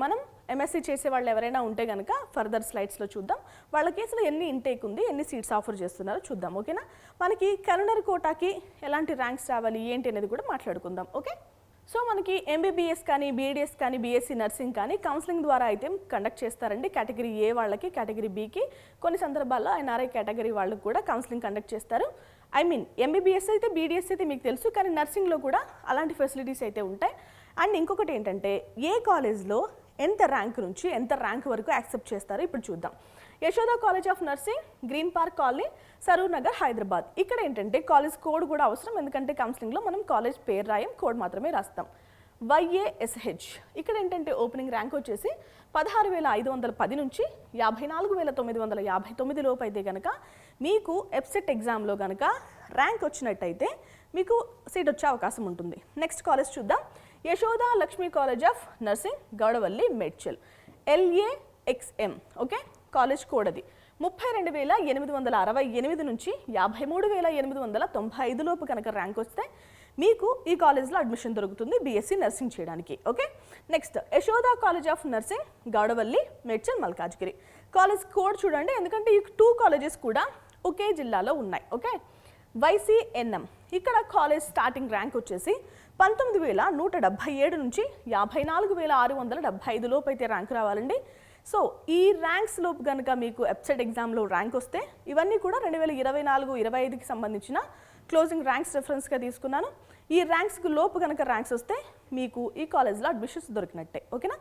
మనం ఎంఎస్సీ చేసే వాళ్ళు ఎవరైనా ఉంటే కనుక ఫర్దర్ స్లైడ్స్లో చూద్దాం. వాళ్ళకి అసలు ఎన్ని ఇంటేక్ ఉంది, ఎన్ని సీట్స్ ఆఫర్ చేస్తున్నారో చూద్దాం. ఓకేనా? మనకి కలెండర్ కోటాకి ఎలాంటి ర్యాంక్స్ రావాలి ఏంటి అనేది కూడా మాట్లాడుకుందాం. ఓకే, సో మనకి ఎంబీబీఎస్ కానీ, బీడీఎస్ కానీ, బీఎస్సీ నర్సింగ్ కానీ కౌన్సిలింగ్ ద్వారా అయితే కండక్ట్ చేస్తారండి. కేటగిరీ ఏ వాళ్ళకి, కేటగిరీ బికి, కొన్ని సందర్భాల్లో ఎన్ఆర్ఐ కేటగిరీ వాళ్ళకి కూడా కౌన్సిలింగ్ కండక్ట్ చేస్తారు. ఎంబీబీఎస్ అయితే, బీడీఎస్ అయితే మీకు తెలుసు, కానీ నర్సింగ్లో కూడా అలాంటి ఫెసిలిటీస్ అయితే ఉంటాయి. అండ్ ఇంకొకటి ఏంటంటే ఏ కాలేజ్లో ఎంత ర్యాంక్ నుంచి ఎంత ర్యాంక్ వరకు యాక్సెప్ట్ చేస్తారో ఇప్పుడు చూద్దాం. Yashoda college of nursing, green park colony, Saroor Nagar, Hyderabad. ఇక్కడ ఏంటంటే కాలేజ్ కోడ్ కూడా అవసరం, ఎందుకంటే కౌన్సిలింగ్లో మనం కాలేజ్ పేరు రాయం, కోడ్ మాత్రమే రాస్తాం. YASH ఇక్కడ ఏంటంటే ఓపెనింగ్ ర్యాంక్ వచ్చేసి 16,510 నుంచి 54,959 లోపు అయితే కనుక మీకు ఎఫ్సెట్ ఎగ్జామ్లో కనుక ర్యాంక్ వచ్చినట్టయితే మీకు సీట్ వచ్చే అవకాశం ఉంటుంది. నెక్స్ట్ కాలేజ్ చూద్దాం. Yashoda Lakshmi college of nursing, Gowdavelli, Medchal, LAXM. Okay, college code అది 32,868 నుంచి 53,895 లోపు కనుక ర్యాంక్ వస్తే మీకు ఈ కాలేజ్లో అడ్మిషన్ దొరుకుతుంది బీఎస్సీ నర్సింగ్ చేయడానికి. Okay, next Yashoda college of nursing, Gowdavelli, Medchal, Malkajgiri. College code చూడండి, ఎందుకంటే ఈ 2 కాలేజెస్ కూడా ఒకే జిల్లాలో ఉన్నాయి. ఓకే, YCNM ఇక్కడ కాలేజ్ స్టార్టింగ్ ర్యాంక్ వచ్చేసి 19,177 నుంచి 54,675 లోపు అయితే ర్యాంక్ రావాలండి. సో ఈ ర్యాంక్స్ లోపు కనుక మీకు ఎఫ్సెట్ ఎగ్జామ్లో ర్యాంక్ వస్తే, ఇవన్నీ కూడా 2024-25కి సంబంధించిన క్లోజింగ్ ర్యాంక్స్ రెఫరెన్స్గా తీసుకున్నాను. ఈ ర్యాంక్స్కి లోపు కనుక ర్యాంక్స్ వస్తే మీకు ఈ కాలేజ్లో అడ్మిషన్స్ దొరికినట్టే. ఓకేనా?